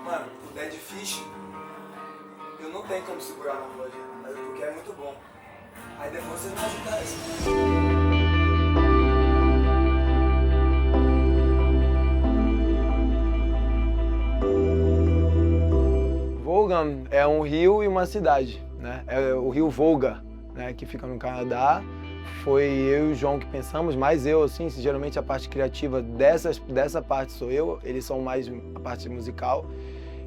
Mano, o Dead Fish, eu não tenho como segurar na voz, porque é muito bom. Aí depois vocês vão ajudar isso. Volga é um rio e uma cidade, né? É o rio Volga, né, que fica no Canadá. Foi eu e o João que pensamos, mais eu, assim, geralmente a parte criativa dessa parte sou eu, eles são mais a parte musical.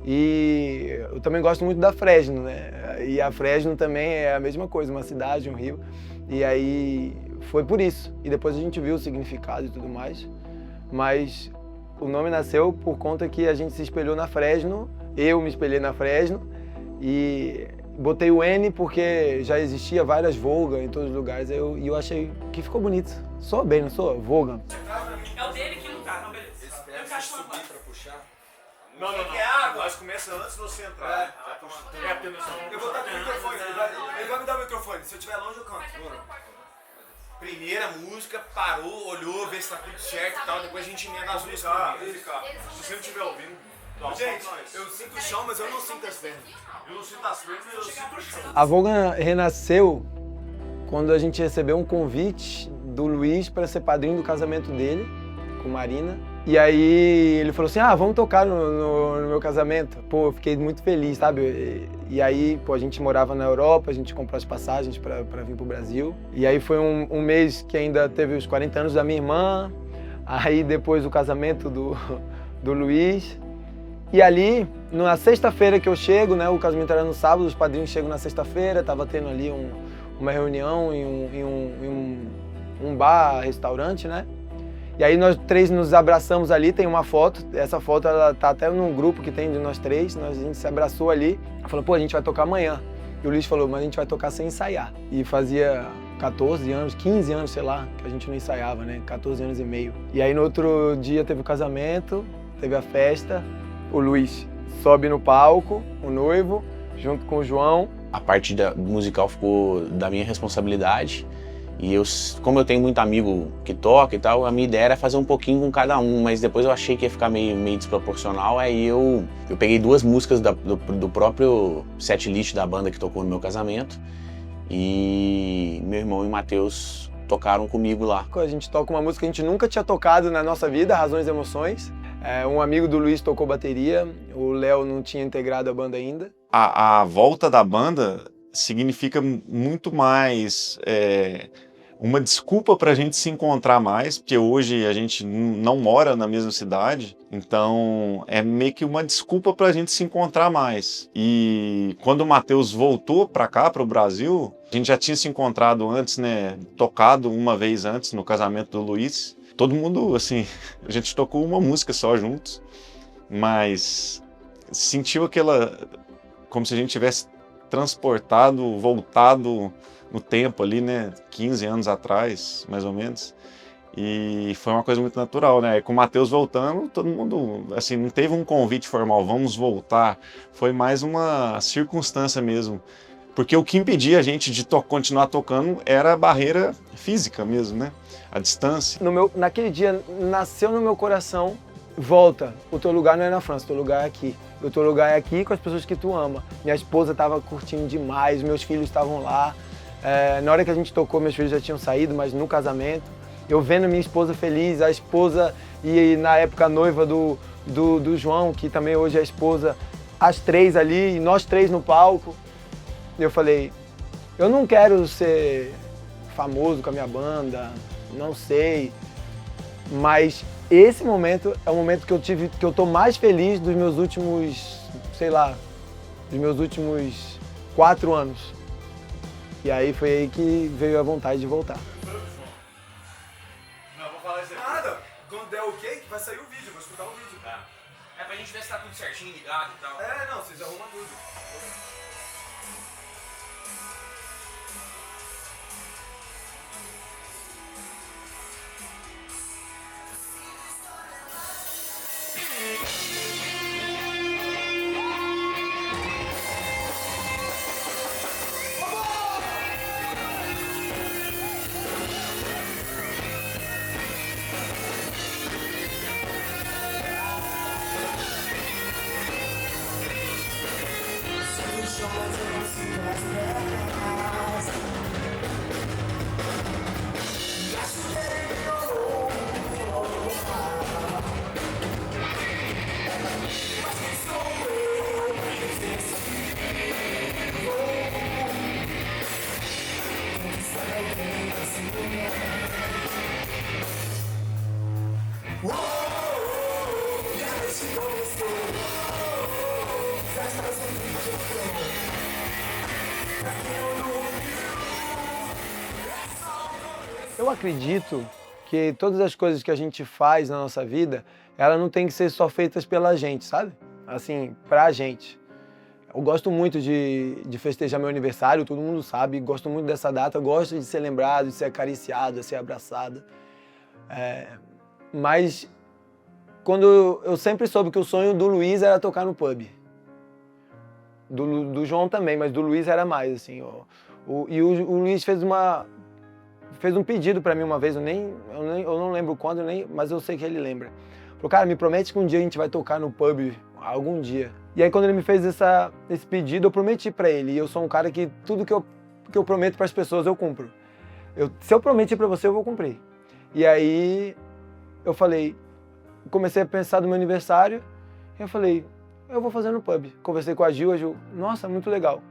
E eu também gosto muito da Fresno, né? E a Fresno também é a mesma coisa, uma cidade, um rio. E aí foi por isso. E depois a gente viu o significado e tudo mais. Mas o nome nasceu por conta que a gente se espelhou na Fresno, eu me espelhei na Fresno e botei o N porque já existia várias Volga em todos os lugares e eu achei que ficou bonito. Soa bem, não soa? Volga. É o dele que não tá, não, beleza. Eu encaixo uma parte. Não. É água. Nós começamos antes de você entrar. Porque nós estamos... Eu vou dar o microfone, ele vai me dar o microfone. Se eu estiver longe, eu canto. Primeira música, parou, olhou, vê se tá tudo certo e tal, depois a gente emenda as músicas. Se você não estiver ouvindo, Gente, eu sinto o chão, mas eu não sinto as pernas. eu não sinto as pernas, eu sinto o chão. A Volga renasceu quando a gente recebeu um convite do Luiz para ser padrinho do casamento dele, com Marina. E aí ele falou assim, vamos tocar no meu casamento. Pô, eu fiquei muito feliz, sabe? E aí, pô, a gente morava na Europa, a gente comprou as passagens para vir pro Brasil. E aí foi um mês que ainda teve os 40 anos da minha irmã, aí depois o casamento do Luiz. E ali, na sexta-feira que eu chego, né, o casamento era no sábado, os padrinhos chegam na sexta-feira, tava tendo ali uma reunião em um bar, restaurante, né? E aí nós três nos abraçamos ali, tem uma foto, essa foto ela tá até num grupo que tem de nós três, a gente se abraçou ali, falou, pô, a gente vai tocar amanhã. E o Luiz falou, mas a gente vai tocar sem ensaiar. E fazia 14 anos, 15 anos, sei lá, que a gente não ensaiava, né, 14 anos e meio. E aí no outro dia teve o casamento, teve a festa, o Luiz sobe no palco, o noivo, junto com o João. A parte musical ficou da minha responsabilidade. E como eu tenho muito amigo que toca e tal, a minha ideia era fazer um pouquinho com cada um, mas depois eu achei que ia ficar meio desproporcional, aí eu peguei duas músicas do próprio setlist da banda que tocou no meu casamento e meu irmão e o Matheus tocaram comigo lá. A gente toca uma música que a gente nunca tinha tocado na nossa vida, Razões e Emoções. Um amigo do Luiz tocou bateria, o Léo não tinha integrado a banda ainda. A volta da banda significa muito mais uma desculpa para a gente se encontrar mais, porque hoje a gente não mora na mesma cidade, então é meio que uma desculpa para a gente se encontrar mais. E quando o Matheus voltou para cá, para o Brasil, a gente já tinha se encontrado antes, né, tocado uma vez antes no casamento do Luiz. Todo mundo, assim, a gente tocou uma música só juntos, mas sentiu aquela, como se a gente tivesse transportado, voltado no tempo ali, né, 15 anos atrás, mais ou menos, e foi uma coisa muito natural, né, e com o Matheus voltando, todo mundo, assim, não teve um convite formal, vamos voltar, foi mais uma circunstância mesmo, porque o que impedia a gente de continuar tocando era a barreira física mesmo, né, a distância. Naquele dia, nasceu no meu coração, volta, o teu lugar não é na França, o teu lugar é aqui. O teu lugar é aqui com as pessoas que tu ama. Minha esposa estava curtindo demais, meus filhos estavam lá. Na hora que a gente tocou, meus filhos já tinham saído, mas no casamento, eu vendo minha esposa feliz, a esposa e na época a noiva do João, que também hoje é a esposa, as três ali, e nós três no palco. Eu falei, eu não quero ser famoso com a minha banda, não sei, mas esse momento é o momento que eu tô mais feliz dos meus últimos, sei lá, dos meus últimos 4 anos. E aí foi aí que veio a vontade de voltar. Não, vou falar isso aqui. Nada, quando der ok, vai sair o vídeo, vou escutar o vídeo. Tá. É pra gente ver se tá tudo certinho, ligado e tal. Não, vocês arrumam tudo. Eu acredito que todas as coisas que a gente faz na nossa vida, ela não tem que ser só feitas pela gente, sabe? Assim, pra gente. Eu gosto muito de festejar meu aniversário, todo mundo sabe, gosto muito dessa data, gosto de ser lembrado, de ser acariciado, de ser abraçado. Mas quando eu sempre soube que o sonho do Luiz era tocar no pub. Do João também, mas do Luiz era mais, assim. E o Luiz fez um pedido pra mim uma vez, eu não lembro quando, mas eu sei que ele lembra. Falou, cara, me promete que um dia a gente vai tocar no pub, algum dia. E aí quando ele me fez esse pedido, eu prometi pra ele. E eu sou um cara que tudo que eu prometo pras pessoas, eu cumpro. Se eu prometi pra você, eu vou cumprir. E aí eu falei, comecei a pensar no meu aniversário, e eu falei, eu vou fazer no pub. Conversei com a Gil, nossa, muito legal.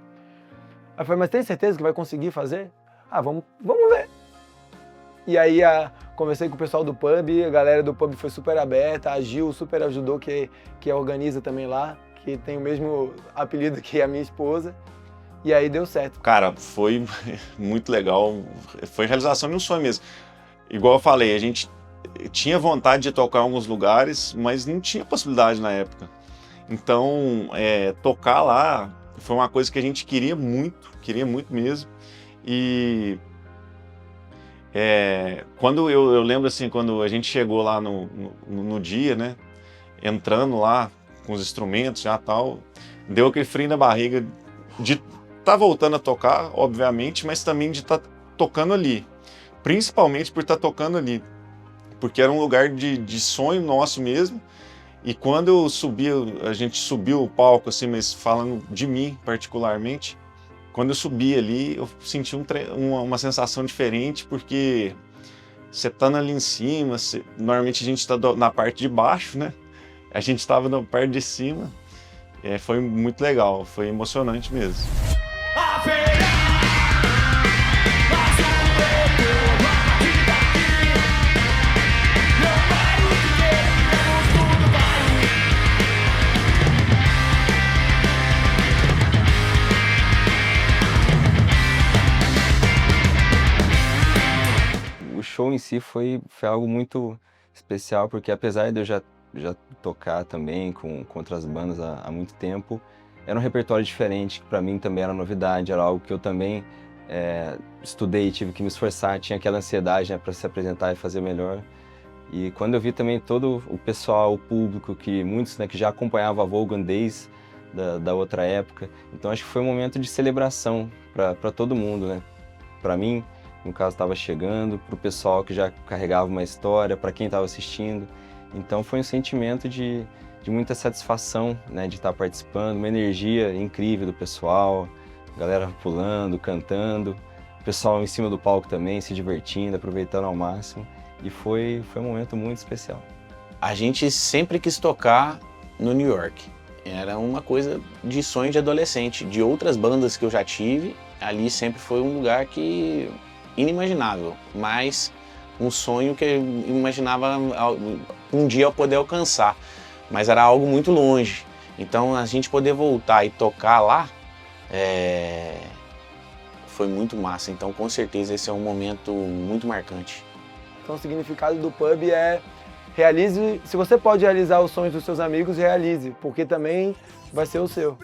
Aí eu falei, mas tem certeza que vai conseguir fazer? Ah, vamos ver. E aí conversei com o pessoal do pub, a galera do pub foi super aberta, a Gil super ajudou, que organiza também lá, que tem o mesmo apelido que a minha esposa. E aí deu certo. Cara, foi muito legal, foi realização de um sonho mesmo. Igual eu falei, a gente tinha vontade de tocar em alguns lugares, mas não tinha possibilidade na época. Então, tocar lá foi uma coisa que a gente queria muito mesmo. E quando eu lembro assim, quando a gente chegou lá no dia, né, entrando lá com os instrumentos já tal, deu aquele frio na barriga de estar voltando a tocar, obviamente, mas também de estar tocando ali. Principalmente por estar tocando ali, porque era um lugar de sonho nosso mesmo. E quando eu subi, a gente subiu o palco, assim, mas falando de mim particularmente, quando eu subi ali, eu senti uma sensação diferente, porque você estando ali em cima, normalmente a gente está na parte de baixo, né? A gente estava na parte de cima, foi muito legal, foi emocionante mesmo. O show em si foi algo muito especial, porque apesar de eu já tocar também com outras bandas há muito tempo, era um repertório diferente, que para mim também era novidade, era algo que eu também estudei, tive que me esforçar, tinha aquela ansiedade, né, para se apresentar e fazer melhor. E quando eu vi também todo o pessoal, o público, que muitos, né, que já acompanhavam a Volgan desde da outra época, então acho que foi um momento de celebração para todo mundo, né? Para mim, no caso, estava chegando, para o pessoal que já carregava uma história, para quem estava assistindo. Então foi um sentimento de muita satisfação, né, de estar participando, uma energia incrível do pessoal, galera pulando, cantando, o pessoal em cima do palco também, se divertindo, aproveitando ao máximo. E foi um momento muito especial. A gente sempre quis tocar no New York. Era uma coisa de sonho de adolescente, de outras bandas que eu já tive. Ali sempre foi um lugar que inimaginável, mas um sonho que eu imaginava um dia eu poder alcançar, mas era algo muito longe. Então a gente poder voltar e tocar lá foi muito massa. Então com certeza esse é um momento muito marcante. Então o significado do pub é realize, se você pode realizar os sonhos dos seus amigos, realize, porque também vai ser o seu.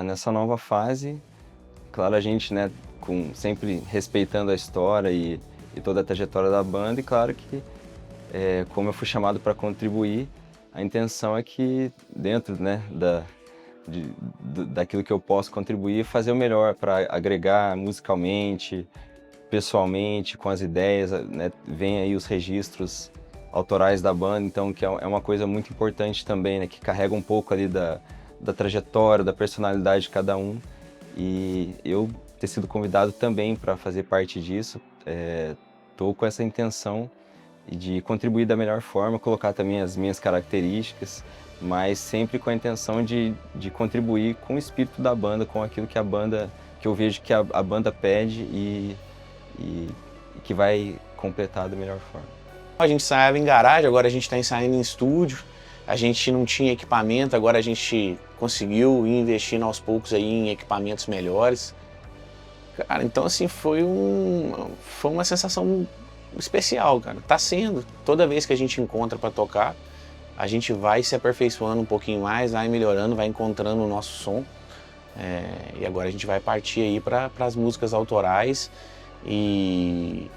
nessa nova fase, claro, a gente, né, sempre respeitando a história e toda a trajetória da banda, e claro que, como eu fui chamado para contribuir, a intenção é que dentro, né, daquilo que eu posso contribuir, fazer o melhor para agregar musicalmente, pessoalmente, com as ideias, né, vem aí os registros autorais da banda, então que é uma coisa muito importante também, né, que carrega um pouco ali da trajetória, da personalidade de cada um, e eu ter sido convidado também para fazer parte disso, estou com essa intenção de contribuir da melhor forma, colocar também as minhas características, mas sempre com a intenção de contribuir com o espírito da banda, com aquilo que eu vejo que a banda pede e que vai completar da melhor forma. A gente ensaiava em garagem, agora a gente está ensaiando em estúdio. A gente não tinha equipamento, agora a gente conseguiu ir investindo aos poucos aí em equipamentos melhores. Cara, então assim, foi uma sensação especial, cara. Tá sendo. Toda vez que a gente encontra para tocar, a gente vai se aperfeiçoando um pouquinho mais, vai melhorando, vai encontrando o nosso som. E agora a gente vai partir aí para as músicas autorais e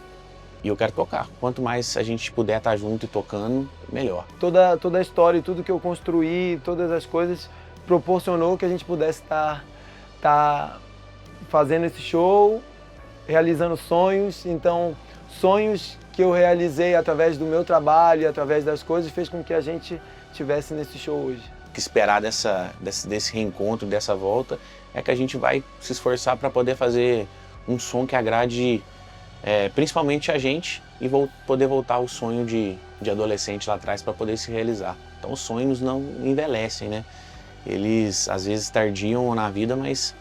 eu quero tocar. Quanto mais a gente puder estar junto e tocando, melhor. Toda a história e tudo que eu construí, todas as coisas, proporcionou que a gente pudesse estar fazendo esse show, realizando sonhos. Então, sonhos que eu realizei através do meu trabalho, através das coisas, fez com que a gente estivesse nesse show hoje. O que esperar desse reencontro, dessa volta, é que a gente vai se esforçar para poder fazer um som que agrade principalmente a gente e poder voltar ao sonho de adolescente lá atrás para poder se realizar. Então os sonhos não envelhecem, né? Eles às vezes tardiam na vida, mas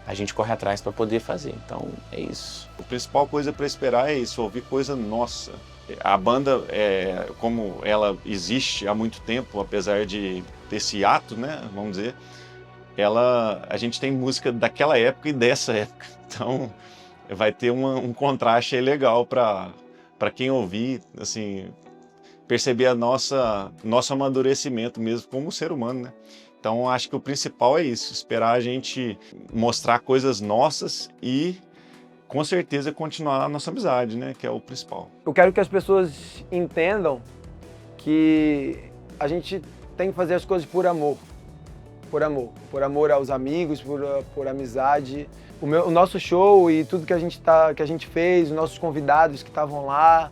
a gente corre atrás para poder fazer. Então é isso. A principal coisa para esperar é isso, ouvir coisa nossa. A banda, como ela existe há muito tempo, apesar desse hiato, né, vamos dizer, a gente tem música daquela época e dessa época. Então vai ter um contraste aí legal para quem ouvir, assim, perceber nosso amadurecimento mesmo como ser humano, né? Então acho que o principal é isso, esperar a gente mostrar coisas nossas e com certeza continuar a nossa amizade, né? Que é o principal. Eu quero que as pessoas entendam que a gente tem que fazer as coisas por amor. Por amor aos amigos, por amizade. O nosso show e tudo que a gente fez, os nossos convidados que estavam lá,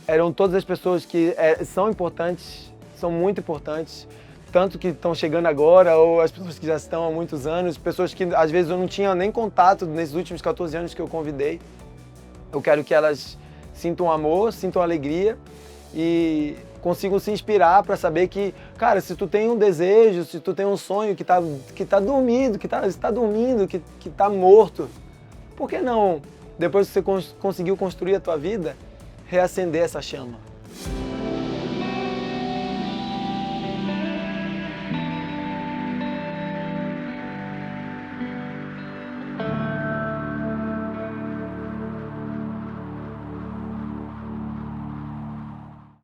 eram todas as pessoas que são importantes, são muito importantes, tanto que estão chegando agora, ou as pessoas que já estão há muitos anos, pessoas que às vezes eu não tinha nem contato nesses últimos 14 anos que eu convidei. Eu quero que elas sintam amor, sintam alegria e consigam se inspirar para saber que, cara, se tu tem um desejo, se tu tem um sonho que tá dormindo, que tá morto, por que não, depois que você conseguiu construir a tua vida, reacender essa chama?